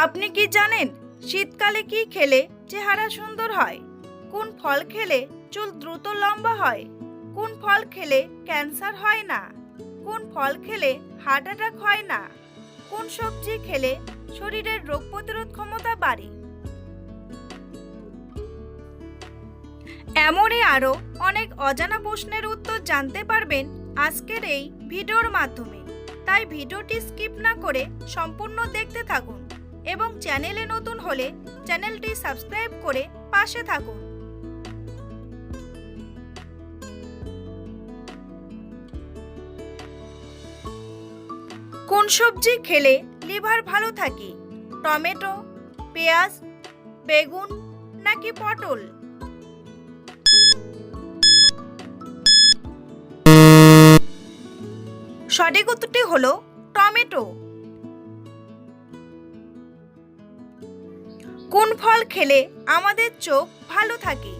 আপনি কি জানেন শীতকালে কি খেলে চেহারা সুন্দর হয়? কোন ফল খেলে চুল দ্রুত লম্বা হয়? কোন ফল খেলে ক্যান্সার হয় না? কোন ফল খেলে হার্ট অ্যাটাক হয় না? কোন সবজি খেলে শরীরের রোগ প্রতিরোধ ক্ষমতা বাড়ে? এমনই আরও অনেক অজানা প্রশ্নের উত্তর জানতে পারবেন আজকের এই ভিডিওর মাধ্যমে। তাই ভিডিওটি স্কিপ না করে সম্পূর্ণ দেখতে থাকুন এবং চ্যানেলে নতুন হলে চ্যানেলটি সাবস্ক্রাইব করে পাশে থাকুন। কোন সবজি খেলে লিভার ভালো থাকে? টমেটো, পেঁয়াজ, বেগুন নাকি পটল? সঠিক উত্তরটি হলো টমেটো। কোন ফল খেলে আমাদের চোখ ভালো থাকে?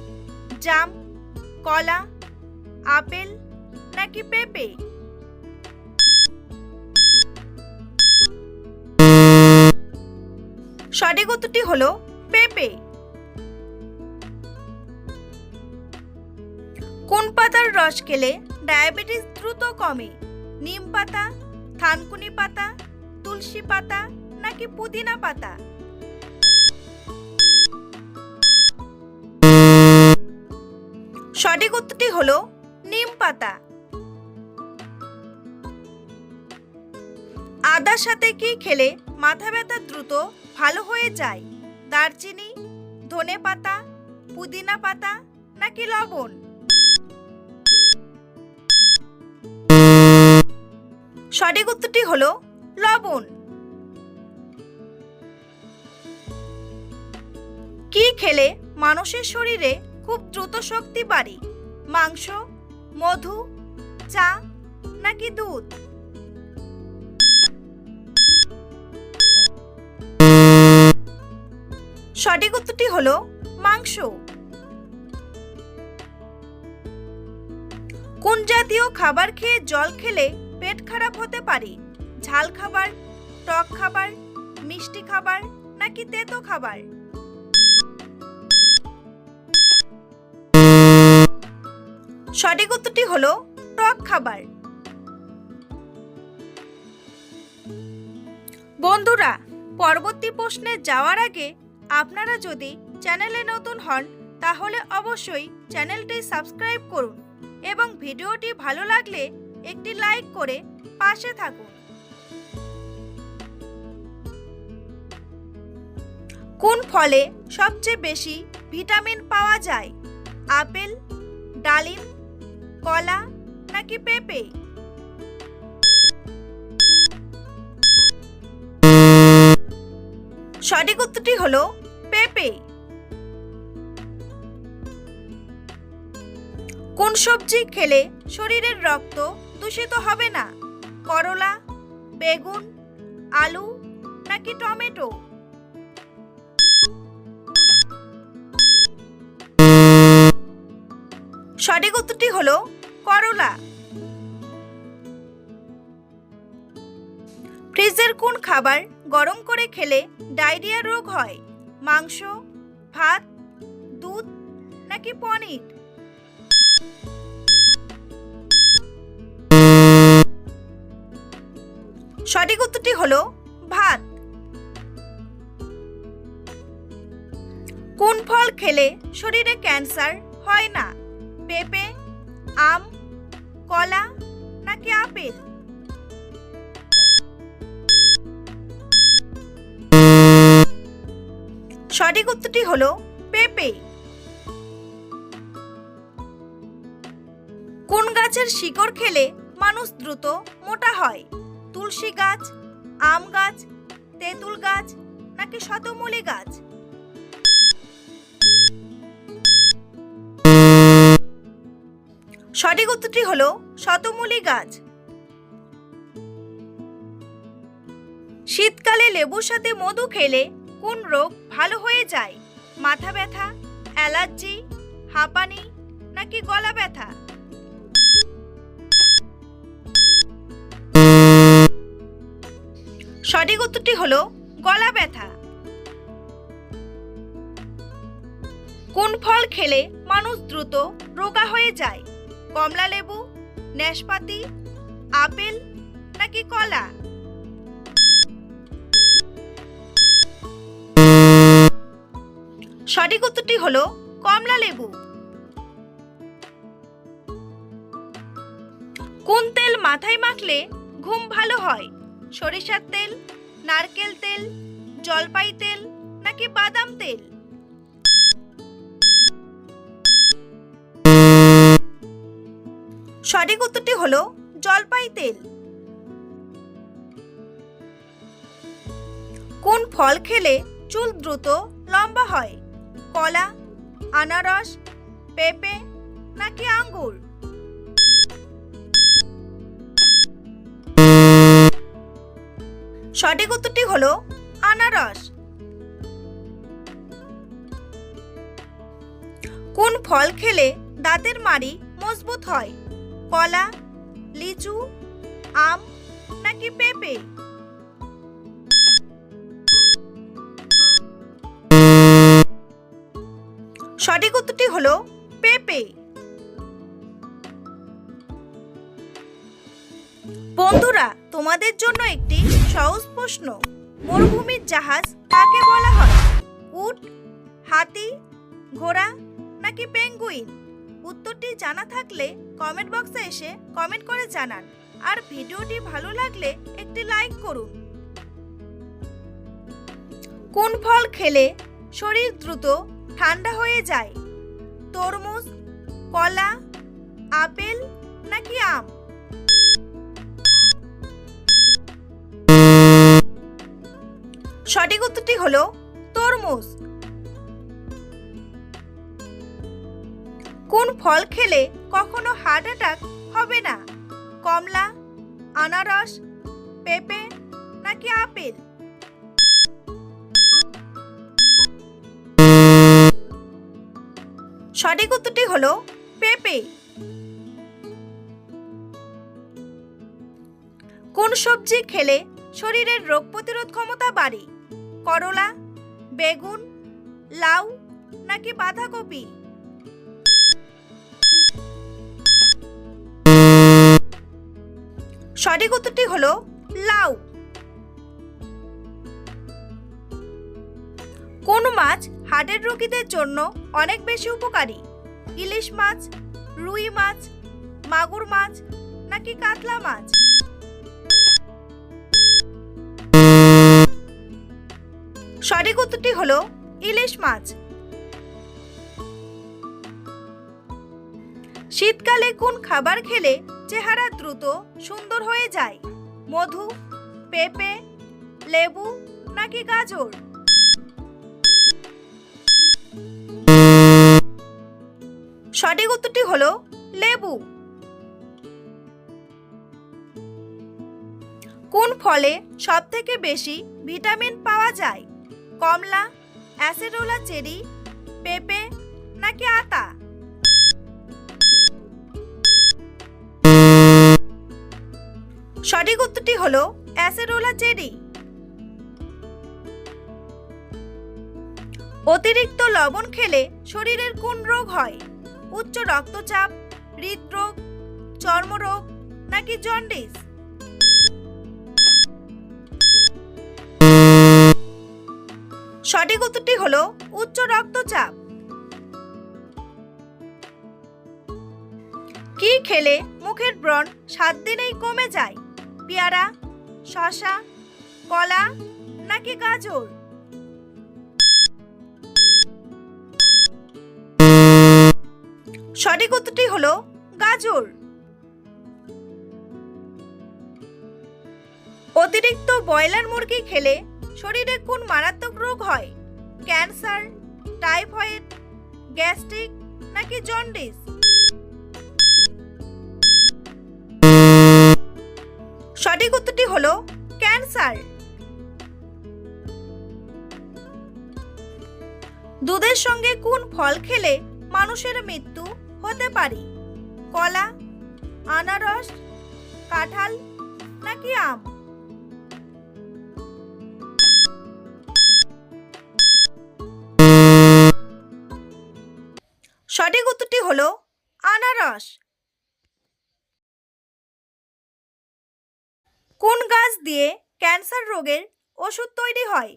জাম, কলা, আপেল নাকি পেঁপে? সঠিক উত্তরটি হলো পেঁপে। কোন পাতার রস খেলে ডায়াবেটিস দ্রুত কমে? নিম পাতা, থানকুনি পাতা, তুলসী পাতা নাকি পুদিনা পাতা? সঠিক উত্তরটি হলো নিম পাতা। আদার সাথে কি খেলে মাথা ব্যথা দ্রুত ভালো হয়ে যায়? দারচিনি, ধনে পাতা, পুদিনা পাতা নাকি লবণ? সঠিক উত্তরটি হলো লবণ। কি খেলে মানুষের শরীরে খুব দ্রুত শক্তি বাড়ে? মাংস, মধু, চা নাকি দুধ? সঠিক উত্তরটি হলো মাংস। কোন জাতীয় খাবার খেয়ে জল খেলে পেট খারাপ হতে পারে? ঝাল খাবার, টক খাবার, মিষ্টি খাবার নাকি তেতো খাবার? সঠিক উত্তরটি হলো টক খাবার। বন্ধুরা, পরবর্তী প্রশ্নে যাওয়ার আগে আপনারা যদি চ্যানেলে নতুন হন তাহলে অবশ্যই চ্যানেলটি সাবস্ক্রাইব করুন এবং ভিডিওটি ভালো লাগলে একটি লাইক করে পাশে থাকুন। কোন ফলে সবচেয়ে বেশি ভিটামিন পাওয়া যায়? আপেল, ডালিম, কলা নাকি পেঁপে? সঠিক উত্তরটি হলো পেঁপে। কোন সবজি খেলে শরীরের রক্ত দূষিত হবে না? করলা, বেগুন, আলু নাকি টমেটো? সঠিক উত্তরটি হলো করলা। ফ্রিজের কোন খাবার গরম করে খেলে ডায়রিয়া রোগ হয়? মাংস, ভাত, দুধ নাকি পনির? সঠিক উত্তরটি হলো ভাত। কোন ফল খেলে শরীরে ক্যান্সার হয় না? পেঁপে, আম, কলা নাকি আপেল? সঠিক উত্তরটি হলো পেঁপে। কোন গাছের শিকড় খেলে মানুষ দ্রুত মোটা হয়? তুলসী গাছ, আম গাছ, তেঁতুল গাছ নাকি শতমূলী গাছ? সঠিক উত্তরটি হলো শতমূলী গাছ। শীতকালে লেবুর সাথে মধু খেলে কোন রোগ ভালো হয়ে যায়? মাথা ব্যথা, অ্যালার্জি, হাঁপানি নাকি গলা ব্যথা? সঠিক উত্তরটি হলো গলা ব্যথা। কোন ফল খেলে মানুষ দ্রুত রোগা হয়ে যায়? কমলা লেবু, নাশপাতি, আপেল নাকি কলা? সঠিক উত্তরটি হলো কমলা লেবু। কোন তেল মাথায় মাখলে ঘুম ভালো হয়? সরিষার তেল, নারকেল তেল, জলপাই তেল নাকি বাদাম তেল? সঠিক উত্তরটি হলো জলপাই তেল। কোন ফল খেলে চুল দ্রুত লম্বা হয়? কলা, আনারস, পেঁপে নাকি আঙ্গুর? সঠিক উত্তরটি হলো আনারস। কোন ফল খেলে দাঁতের মাড়ি মজবুত হয়? কলা, লিচু, আম নাকি পেঁপে? সঠিক উত্তরটি হলো পেঁপে। বন্ধুরা, তোমাদের জন্য একটি সহজ প্রশ্ন। মরুভূমির জাহাজ কাকে বলা হয়? উট, হাতি, ঘোড়া নাকি পেঙ্গুইন? উত্তরটি জানা থাকলে কমেন্ট বক্সে এসে কমেন্ট করে জানান। আর ভিডিওটি ভালো লাগলে একটি লাইক করুন। কোন ফল খেলে শরীর দ্রুত ঠান্ডা হয়ে যায়? তরমুজ, কলা, আপেল নাকি আম? সঠিক উত্তরটি হলো তরমুজ। কোন ফল খেলে কখনো হার্ট অ্যাটাক হবে না? কমলা, আনারস, পেঁপে নাকি আপেল? সঠিক উত্তরটি হলো পেঁপে। কোন সবজি খেলে শরীরের রোগ প্রতিরোধ ক্ষমতা বাড়ে? করলা, বেগুন, লাউ নাকি বাঁধাকপি? সঠিক উত্তরটি হলো লাউ। কোন মাছ হার্টের রোগীদের জন্য অনেক বেশি উপকারী? ইলিশ মাছ, রুই মাছ, মাগুর মাছ নাকি কাতলা মাছ? সঠিক উত্তরটি হলো ইলিশ মাছ। শীতকালে কোন খাবার খেলে চেহারা দ্রুত সুন্দর হয়ে যায়? মধু, পেঁপে, লেবু নাকি গাজর? সঠিক উত্তরটি হলো লেবু। কোন ফলে সবথেকে বেশি ভিটামিন পাওয়া যায়? কমলা, অ্যাসেরোলা চেরি, পেঁপে নাকি আতা? সঠিক উত্তরটি হলো অ্যাসেরোলা চেরি। অতিরিক্ত লবণ খেলে শরীরের কোন রোগ হয়? উচ্চ রক্তচাপ, হৃদরোগ, চর্মরোগ নাকি জন্ডিস? সঠিক উত্তরটি হলো উচ্চ রক্তচাপ। কি খেলে মুখের ব্রণ 7 দিনেই কমে যায়? পেয়ারা, শসা, কলা নাকি গাজর? সঠিক উত্তরটি হলো গাজর। অতিরিক্ত ব্রয়লার মুরগি খেলে শরীরে কোন মারাত্মক রোগ হয়? ক্যান্সার, টাইফয়েড, গ্যাস্ট্রিক নাকি জন্ডিস? সঠিক উত্তরটি হলো ক্যান্সার। দুধের সঙ্গে কোন ফল খেলে মানুষের মৃত্যু হতে পারে? কলা, আনারস, কাঁঠাল নাকি আম? উত্তরটি হলো আনারস। কোন গাছ দিয়ে ক্যান্সার রোগের ওষুধ তৈরি হয়?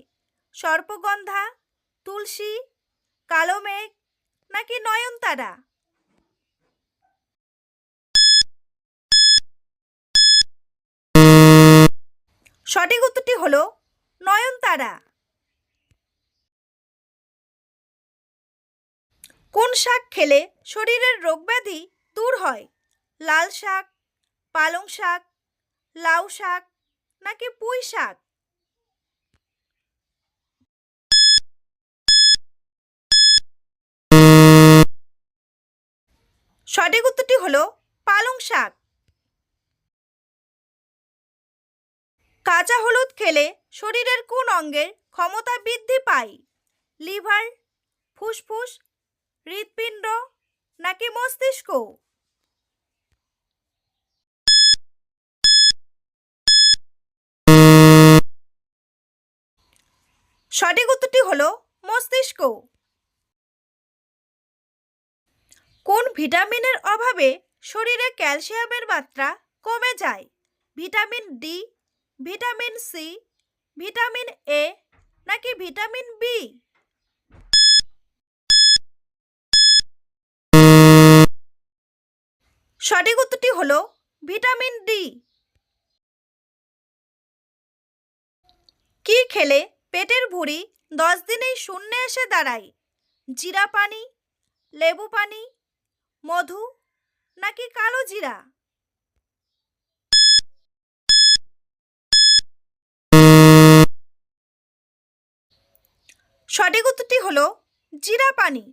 সর্পগন্ধা, তুলসী, কালো মেঘ নাকি নয়নতারা? সঠিক উত্তরটি হলো নয়নতারা। কোন শাক খেলে শরীরের রোগব্যাধি দূর হয়? লাল শাক, পালং শাক, লাউ শাক নাকি পুঁই শাক? সঠিক উত্তরটি হলো পালং শাক। কাঁচা হলুদ খেলে শরীরের কোন অঙ্গের ক্ষমতা বৃদ্ধি পায়? লিভার, ফুসফুস, হৃৎপিণ্ড নাকি মস্তিষ্ক? সঠিক উত্তরটি হলো মস্তিষ্ক। কোন ভিটামিনের অভাবে শরীরে ক্যালসিয়ামের মাত্রা কমে যায়? Vitamin D, vitamin C, vitamin A নাকি ভিটামিন বি? সঠিক উত্তরটি হলো ভিটামিন ডি। কি খেলে পেটের ভুঁড়ি 10 দিনেই শূন্যে এসে দাঁড়ায়? জিরা পানি, লেবু পানি, মধু নাকি কালো জিরা? সঠিক উত্তরটি হলো জিরা পানি।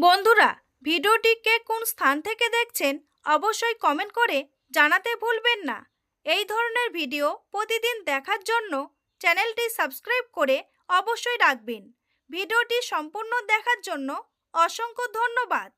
বন্ধুরা, ভিডিওটিকে কোন স্থান থেকে দেখছেন অবশ্যই কমেন্ট করে জানাতে ভুলবেন না। এই ধরনের ভিডিও প্রতিদিন দেখার জন্য চ্যানেলটি সাবস্ক্রাইব করে অবশ্যই রাখবেন। ভিডিওটি সম্পূর্ণ দেখার জন্য অসংখ্য ধন্যবাদ।